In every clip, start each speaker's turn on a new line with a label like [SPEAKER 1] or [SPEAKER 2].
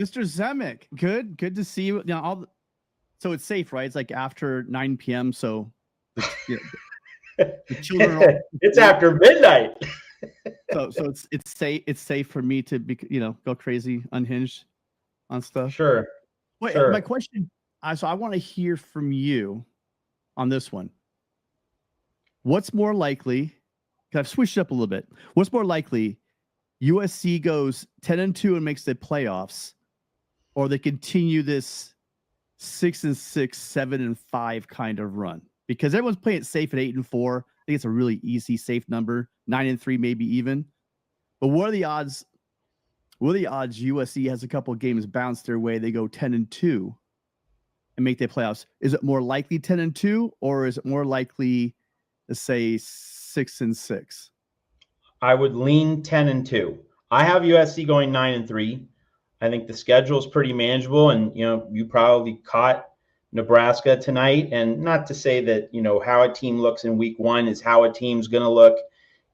[SPEAKER 1] Mr. Zemek, good to see you. Now, so it's safe, right? It's like after 9 p.m. So the children are all
[SPEAKER 2] It's after midnight.
[SPEAKER 1] so it's safe. It's safe for me to be, go crazy, unhinged on stuff.
[SPEAKER 2] Sure.
[SPEAKER 1] Wait,
[SPEAKER 2] Sure.
[SPEAKER 1] my question. So I want to hear from you on this one. What's more likely? I've switched up a little bit. What's more likely? USC goes 10-2 and makes the playoffs, or they continue this 6-6, 7-5 kind of run? Because everyone's playing it safe at 8-4. I think it's a really easy, safe number. 9-3, maybe even. But what are the odds? What are the odds USC has a couple of games bounce their way? They go 10-2 and make their playoffs. Is it more likely 10-2, or is it more likely to say 6-6?
[SPEAKER 2] I would lean 10-2. I have USC going 9-3. I think the schedule is pretty manageable, and you probably caught Nebraska tonight. And not to say that how a team looks in week 1 is how a team's going to look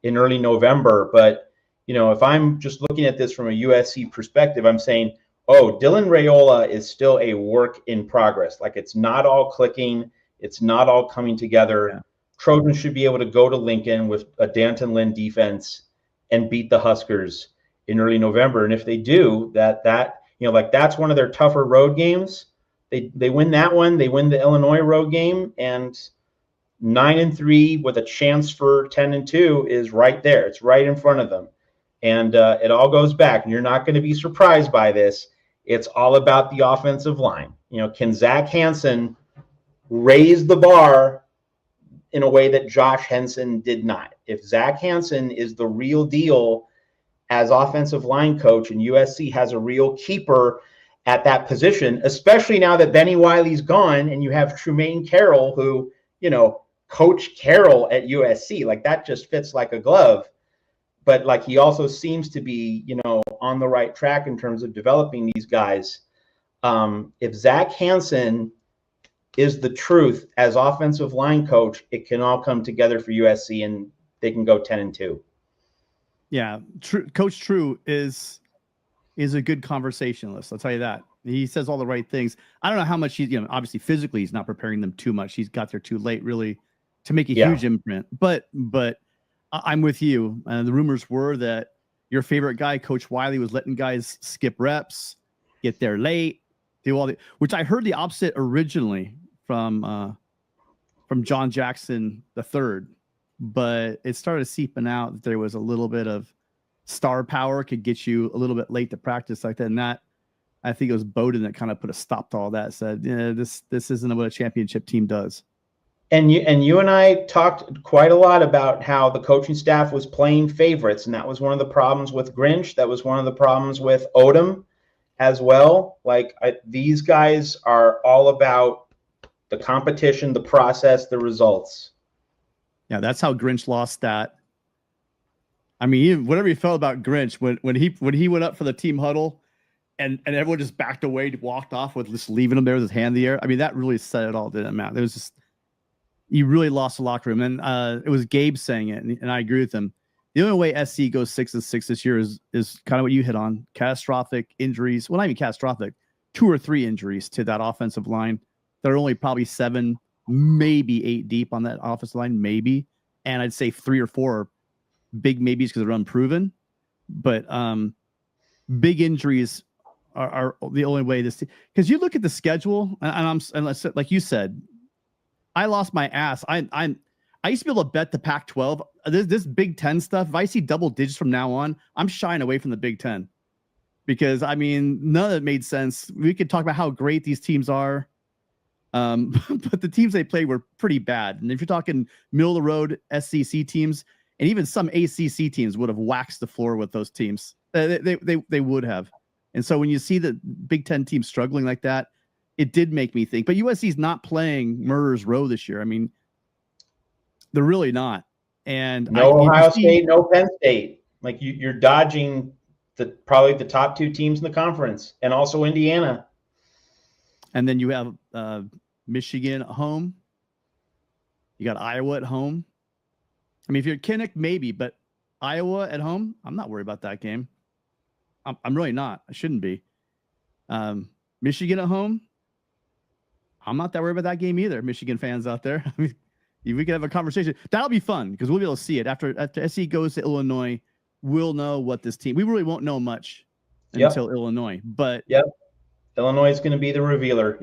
[SPEAKER 2] in early November, but if I'm just looking at this from a USC perspective, I'm saying, Dylan Raiola is still a work in progress. Like, it's not all clicking, it's not all coming together. Yeah. Trojans should be able to go to Lincoln with a Danton Lynn defense and beat the Huskers in early November. And if they do, that's one of their tougher road games. They win that one. They win the Illinois road game, and 9-3 with a chance for 10-2 is right there. It's right in front of them. And it all goes back, and you're not going to be surprised by this. It's all about the offensive line. Can Zach Hansen raise the bar in a way that Josh Henson did not? If Zach Hansen is the real deal as offensive line coach, and USC has a real keeper at that position, especially now that Benny Wiley's gone and you have Trumaine Carroll, who, coached Carroll at USC, like that just fits like a glove. But like, he also seems to be, on the right track in terms of developing these guys. If Zach Hansen is the truth as offensive line coach, it can all come together for USC, and they can go 10-2.
[SPEAKER 1] Yeah, Coach True is a good conversationalist. I'll tell you that. He says all the right things. I don't know how much he's, obviously physically he's not preparing them too much. He's got there too late, really, to make a huge imprint. But I'm with you. The rumors were that your favorite guy, Coach Wiley, was letting guys skip reps, get there late, do all the, which I heard the opposite originally from John Jackson III, but it started seeping out that there was a little bit of star power could get you a little bit late to practice like that. And that, I think it was Bowden that kind of put a stop to all that, said, this isn't what a championship team does.
[SPEAKER 2] And you and I talked quite a lot about how the coaching staff was playing favorites, and that was one of the problems with Grinch. That was one of the problems with Odom as well. These guys are all about the competition, the process, the results.
[SPEAKER 1] Yeah, that's how Grinch lost that. I mean, whatever you felt about Grinch, when he went up for the team huddle, and everyone just backed away, walked off with just leaving him there with his hand in the air. I mean, that really said it all, didn't matter. It was just, you really lost the locker room. And it was Gabe saying it, and I agree with him. The only way SC goes 6-6 this year is kind of what you hit on: catastrophic injuries. Well, not even catastrophic, 2 or 3 injuries to that offensive line. They're only probably 7, maybe 8 deep on that offensive line, maybe. And I'd say 3 or 4 are big maybes because they're unproven. But big injuries are the only way this, because you look at the schedule, and like you said, I lost my ass. I used to be able to bet the Pac-12. This Big Ten stuff, if I see double digits from now on, I'm shying away from the Big Ten, because I mean, none of it made sense. We could talk about how great these teams are, but the teams they played were pretty bad. And if you're talking middle of the road SEC teams, and even some ACC teams would have waxed the floor with those teams. They would have. And so when you see the Big Ten teams struggling like that, it did make me think. But USC's not playing Murderers Row this year. I mean, they're really not. And
[SPEAKER 2] no Ohio State, no Penn State. Like, you're dodging probably the top 2 teams in the conference, and also Indiana.
[SPEAKER 1] And then you have Michigan at home. You got Iowa at home. I mean, if you're Kinnick, maybe, but Iowa at home, I'm not worried about that game. I'm really not. I shouldn't be. Michigan at home. I'm not that worried about that game either. Michigan fans out there. I mean, we could have a conversation. That'll be fun because we'll be able to see it after SC goes to Illinois. We'll know what this team. We really won't know much until Illinois, but
[SPEAKER 2] Illinois is going to be the revealer.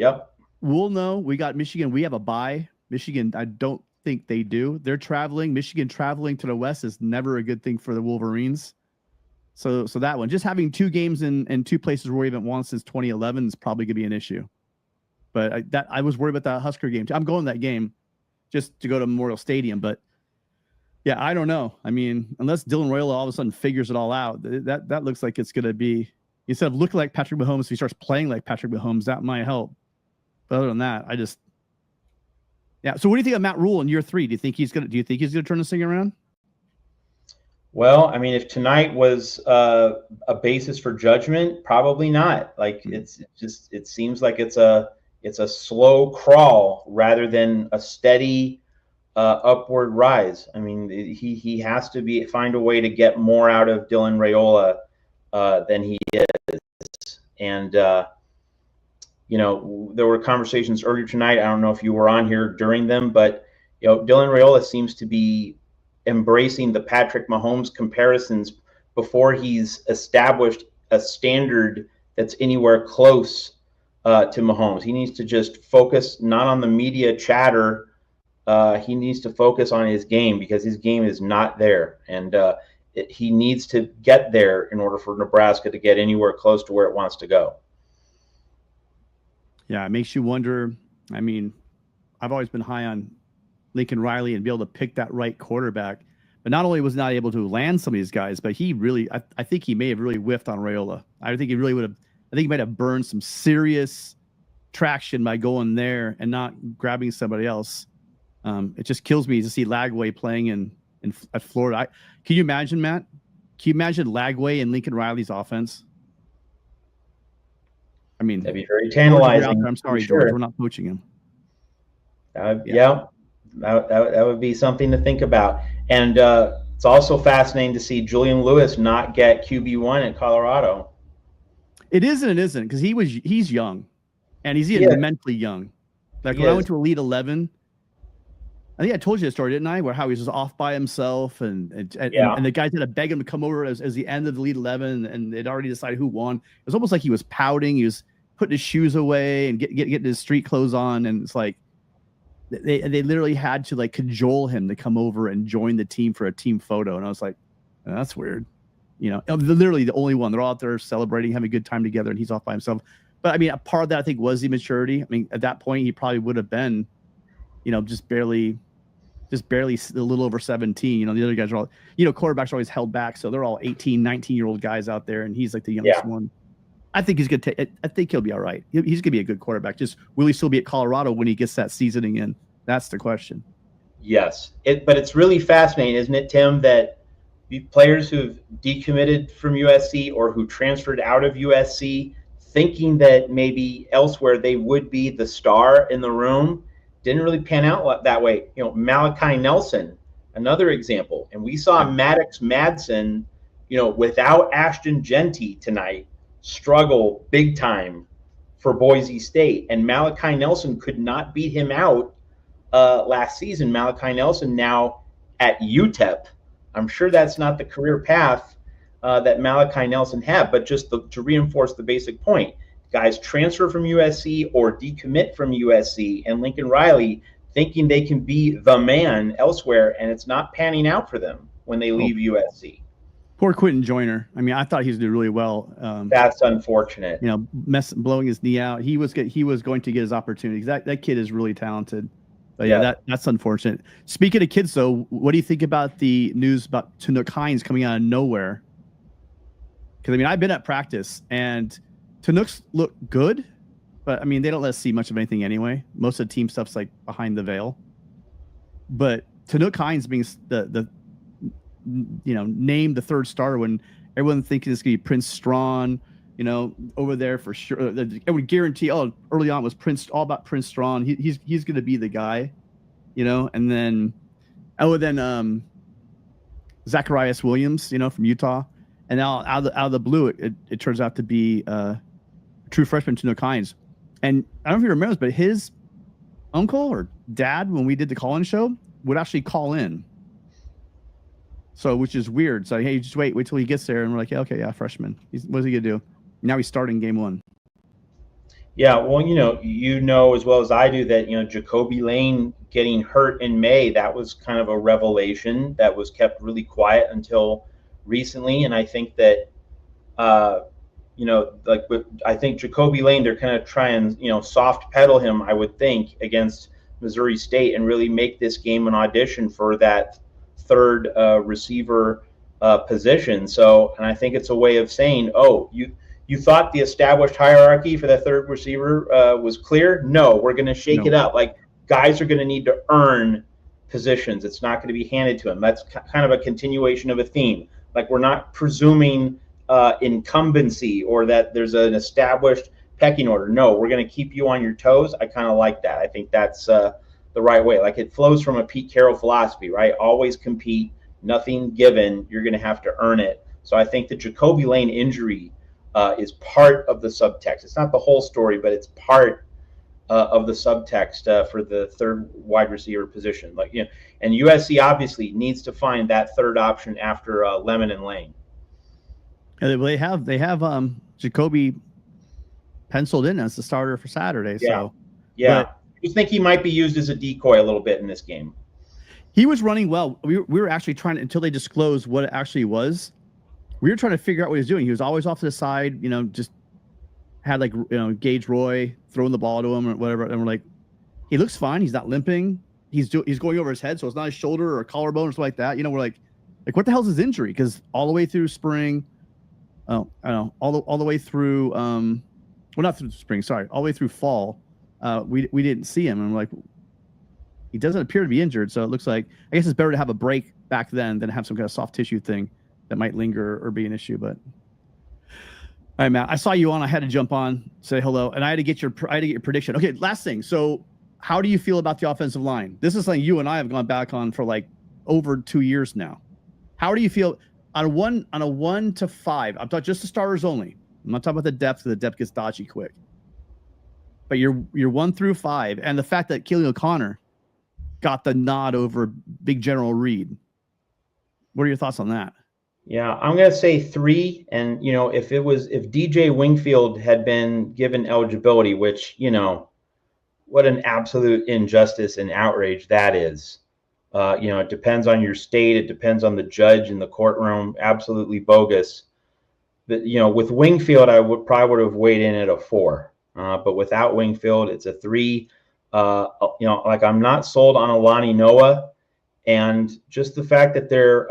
[SPEAKER 1] We'll know. We got Michigan. We have a bye. Michigan, I don't think they do. They're traveling. Michigan traveling to the West is never a good thing for the Wolverines. So that one, just having 2 games in 2 places where we haven't won since 2011 is probably going to be an issue. But I was worried about that Husker game. I'm going to that game just to go to Memorial Stadium. But yeah, I don't know. I mean, unless Dylan Raiola all of a sudden figures it all out, that looks like it's going to be, instead of looking like Patrick Mahomes, if he starts playing like Patrick Mahomes, that might help. But other than that, yeah. So what do you think of Matt Rule in year 3? Do you think he's going to turn this thing around?
[SPEAKER 2] Well, I mean, if tonight was a basis for judgment, probably not. Like it seems like it's a slow crawl rather than a steady upward rise. I mean, he has to find a way to get more out of Dylan Raiola than he is. And there were conversations earlier tonight. I don't know if you were on here during them, but Dylan Raiola seems to be embracing the Patrick Mahomes comparisons before he's established a standard that's anywhere close to Mahomes. He needs to just focus not on the media chatter. He needs to focus on his game because his game is not there. And he needs to get there in order for Nebraska to get anywhere close to where it wants to go.
[SPEAKER 1] Yeah, it makes you wonder. I mean, I've always been high on Lincoln Riley and be able to pick that right quarterback. But not only was he not able to land some of these guys, but he really, I think he may have really whiffed on Raiola. I think he really would have, I think he might have burned some serious traction by going there and not grabbing somebody else. It just kills me to see Lagway playing at Florida. Can you imagine, Matt? Can you imagine Lagway and Lincoln Riley's offense? I mean,
[SPEAKER 2] that'd be very tantalizing.
[SPEAKER 1] I'm sorry, George, we're not coaching him.
[SPEAKER 2] Yeah. That would be something to think about. And it's also fascinating to see Julian Lewis not get QB1 at Colorado.
[SPEAKER 1] It is and it isn't, because he's young, and he's mentally young. Like when I went to Elite 11, I think I told you the story, didn't I? Where how he was just off by himself, and the guys had to beg him to come over as the end of the Elite 11, and they'd already decided who won. It was almost like he was pouting. He was putting his shoes away and getting his street clothes on, and it's like they literally had to like cajole him to come over and join the team for a team photo. And I was like, oh, that's weird. Literally the only one. They're all out there celebrating, having a good time together, and he's off by himself. But I mean, a part of that I think was the maturity. I mean, at that point, he probably would have been, just barely a little over 17. The other guys are all, quarterbacks are always held back, so they're all 18, 19-year-old guys out there, and he's like the youngest one. I think he's gonna I think he'll be all right. He's gonna be a good quarterback. Just will he still be at Colorado when he gets that seasoning in? That's the question.
[SPEAKER 2] Yes, but it's really fascinating, isn't it, Tim, that players who've decommitted from USC or who transferred out of USC, thinking that maybe elsewhere they would be the star in the room, didn't really pan out that way. Malachi Nelson, another example, and we saw Maddox Madsen, without Ashton Genty tonight, struggle big time for Boise State, and Malachi Nelson could not beat him out last season. Malachi Nelson now at UTEP. I'm sure that's not the career path that Malachi Nelson had, but just to reinforce the basic point, guys transfer from USC or decommit from USC, and Lincoln Riley thinking they can be the man elsewhere, and it's not panning out for them when they leave USC.
[SPEAKER 1] Poor Quentin Joyner. I mean, I thought he was doing really well.
[SPEAKER 2] That's unfortunate.
[SPEAKER 1] Blowing his knee out. He was going to get his opportunity. That kid is really talented. But that's unfortunate. Speaking of kids, though, what do you think about the news about Tanook Hines coming out of nowhere? Because I mean, I've been at practice, and Tanooks look good, but I mean, they don't let us see much of anything anyway. Most of the team stuff's like behind the veil. But Tanook Hines being the named the third starter when everyone thinking it's gonna be Prince Strawn, over there for sure. I would guarantee. Early on was all about Prince Strawn. He's gonna be the guy, And then, Zacharias Williams, from Utah, and now out of the blue, it turns out to be true freshman to no kinds. And I don't know if you remember, but his uncle or dad, when we did the call-in show, would actually call in. So, which is weird. So, hey, just wait till he gets there. And we're like, yeah, okay, yeah, freshman. What's he going to do? Now he's starting game one.
[SPEAKER 2] Yeah, well, you know as well as I do that, Jacoby Lane getting hurt in May, that was kind of a revelation that was kept really quiet until recently. And I think that, I think Jacoby Lane, they're kind of trying, soft pedal him, I would think, against Missouri State and really make this game an audition for that third receiver position. So, and I think it's a way of saying, oh, you thought the established hierarchy for the third receiver was clear? No, we're going to shake it up. Like, guys are going to need to earn positions. It's not going to be handed to them. That's kind of a continuation of a theme. Like, we're not presuming incumbency or that there's an established pecking order. No, we're going to keep you on your toes. I kind of like that. I think that's the right way. Like, it flows from a Pete Carroll philosophy, right? Always compete, nothing given. You're going to have to earn it. So I think the Jacoby Lane injury is part of the subtext. It's not the whole story, but it's part of the subtext for the third wide receiver position. And USC obviously needs to find that third option after Lemon and Lane.
[SPEAKER 1] They have Jacoby penciled in as the starter for Saturday. So
[SPEAKER 2] yeah, I think he might be used as a decoy a little bit in this game.
[SPEAKER 1] He was running well. We were actually trying until they disclosed what it actually was. We were trying to figure out what he was doing. He was always off to the side, just had Gage Roy throwing the ball to him or whatever. And we're like, he looks fine. He's not limping. He's going over his head, so it's not his shoulder or a collarbone or something like that. We're like what the hell's his injury? Because all the way through spring, all the way through not through spring, sorry, all the way through fall, we didn't see him. And we're like, he doesn't appear to be injured, so it looks like I guess it's better to have a break back then than have some kind of soft tissue thing that might linger or be an issue. But all right, Matt, I saw you on. I had to jump on, say hello, and I had to get your prediction. Okay, last thing. So, how do you feel about the offensive line? This is something you and I have gone back on for like over 2 years now. How do you feel on a 1 to 5? I'm talking just the starters only. I'm not talking about the depth. The depth gets dodgy quick. But you're 1 through 5, and the fact that Keelan O'Connor got the nod over Big General Reed. What are your thoughts on that?
[SPEAKER 2] Yeah, I'm going to say 3. And, if DJ Wingfield had been given eligibility, which, what an absolute injustice and outrage that is. It depends on your state. It depends on the judge in the courtroom. Absolutely bogus. But, with Wingfield, I would have weighed in at a 4. But without Wingfield, it's a 3. I'm not sold on Alani Noah. And just the fact that they're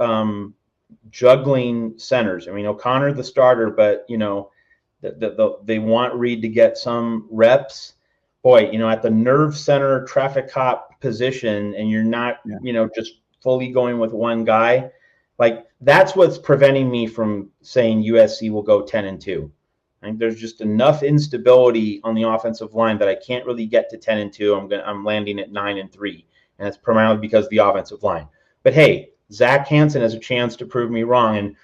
[SPEAKER 2] juggling centers. I mean, O'Connor the starter, but they want Reed to get some reps. Boy, at the nerve center traffic cop position, and you're not, just fully going with one guy. Like, that's what's preventing me from saying USC will go 10-2. I think there's just enough instability on the offensive line that I can't really get to 10-2. I'm landing at 9-3, and it's primarily because of the offensive line. But hey, Zach Hansen has a chance to prove me wrong, and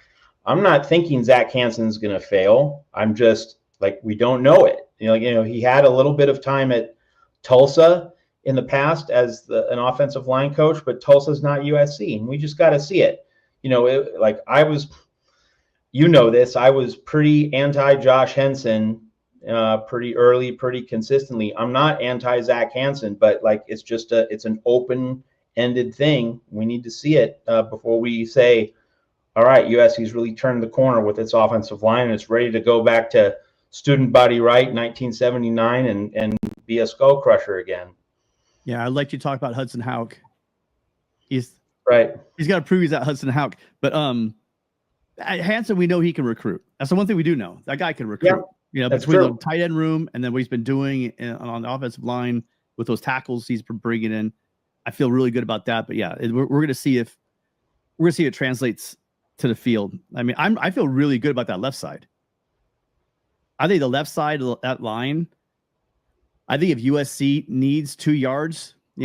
[SPEAKER 2] I'm not thinking Zach Hansen's going to fail. I'm just we don't know it. He had a little bit of time at Tulsa in the past as an offensive line coach, but Tulsa's not USC, and we just got to see it. I was, I was pretty anti Josh Henson pretty early, pretty consistently. I'm not anti Zach Hansen, but it's an open-ended thing. We need to see it before we say, all right, USC's really turned the corner with its offensive line, and it's ready to go back to student body right 1979 and be a skull crusher again.
[SPEAKER 1] Yeah, I'd like you to talk about Hudson Houck. He's
[SPEAKER 2] got
[SPEAKER 1] to prove he's at Hudson Houck. But Hansen, we know he can recruit. That's the one thing we do know. That guy can recruit.
[SPEAKER 2] Yeah,
[SPEAKER 1] between the tight end room and then what he's been doing on the offensive line with those tackles he's been bringing in, I feel really good about that. But yeah, we're going to see if it translates to the field. I mean, I feel really good about that left side. I think the left side of that line, I think if USC needs 2 yards, I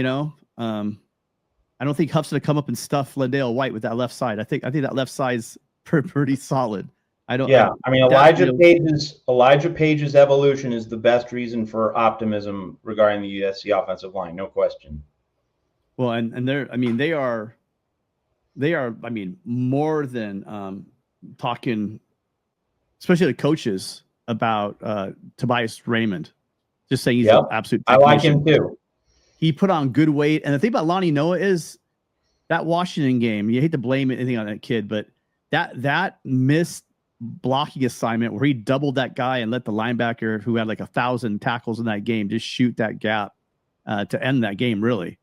[SPEAKER 1] don't think Huff's going to come up and stuff LaDale White with that left side. I think that left side's pretty solid. I don't.
[SPEAKER 2] Yeah, I mean
[SPEAKER 1] Definitely don't.
[SPEAKER 2] Elijah Page's evolution is the best reason for optimism regarding the USC offensive line, no question.
[SPEAKER 1] Well, and they're. I mean, they are. They are. I mean, more than talking, especially the coaches about Tobias Raymond. Just saying he's an absolute
[SPEAKER 2] technician. I like him too.
[SPEAKER 1] He put on good weight, and the thing about Lonnie Noah is that Washington game. You hate to blame anything on that kid, but that missed blocking assignment where he doubled that guy and let the linebacker who had like 1,000 tackles in that game just shoot that gap to end that game. Really,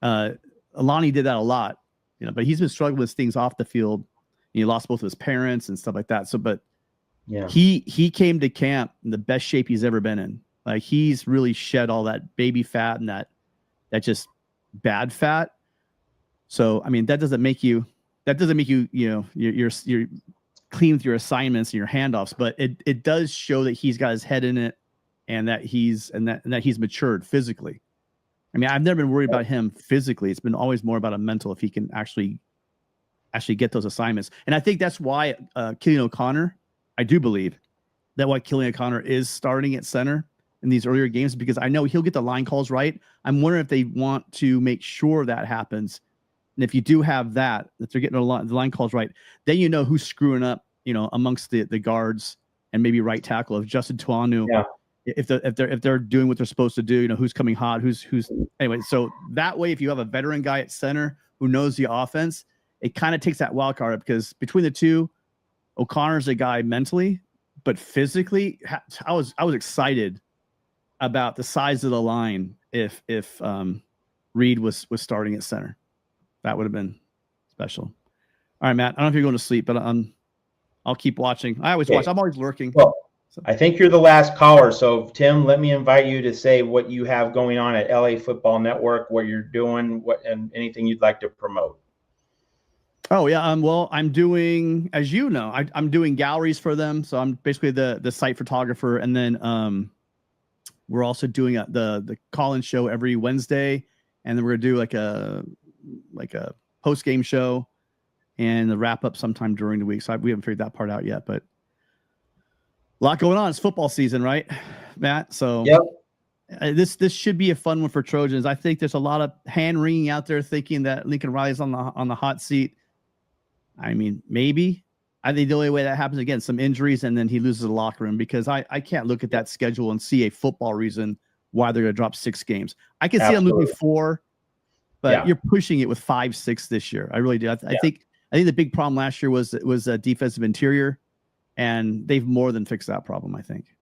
[SPEAKER 1] Lonnie did that a lot, but he's been struggling with things off the field. He lost both of his parents and stuff like that. So, but
[SPEAKER 2] yeah,
[SPEAKER 1] he came to camp in the best shape he's ever been in. Like he's really shed all that baby fat and that just bad fat. So, I mean, that doesn't make you, you're clean with your assignments and your handoffs, but it does show that he's got his head in it and that he's matured physically. I mean, I've never been worried about him physically. It's been always more about a mental, if he can actually get those assignments. And I think that's why Killian O'Connor, I do believe that why Killian O'Connor is starting at center in these earlier games, because I know he'll get the line calls right. I'm wondering if they want to make sure that happens. And if you do have that they're getting the line calls right, then you know who's screwing up, amongst the guards and maybe right tackle. If Justin Tuanu, if they're doing what they're supposed to do, who's coming hot, who's anyway. So that way, if you have a veteran guy at center who knows the offense, it kind of takes that wild card up, because between the two, O'Connor's a guy mentally, but physically, I was excited about the size of the line if Reed was starting at center. That would have been special. All right, Matt. I don't know if you're going to sleep, but I'll keep watching. I always watch. I'm always lurking.
[SPEAKER 2] Well, I think you're the last caller. So, Tim, let me invite you to say what you have going on at LA Football Network, what you're doing, and anything you'd like to promote.
[SPEAKER 1] Oh yeah. Well, I'm doing, as you know, I'm doing galleries for them. So I'm basically the site photographer, and then we're also doing the call-in show every Wednesday, and then we're gonna do like a post-game show and the wrap-up sometime during the week. So we haven't figured that part out yet, but a lot going on. It's football season, right, Matt? So this should be a fun one for Trojans. I think there's a lot of hand-wringing out there thinking that Lincoln Riley's on the hot seat. I mean, maybe. I think the only way that happens, again, some injuries, and then he loses the locker room, because I can't look at that schedule and see a football reason why they're going to drop 6 games. I can see them losing 4, but you're pushing it with 5, 6 this year. I really do. I think the big problem last year was defensive interior, and they've more than fixed that problem, I think.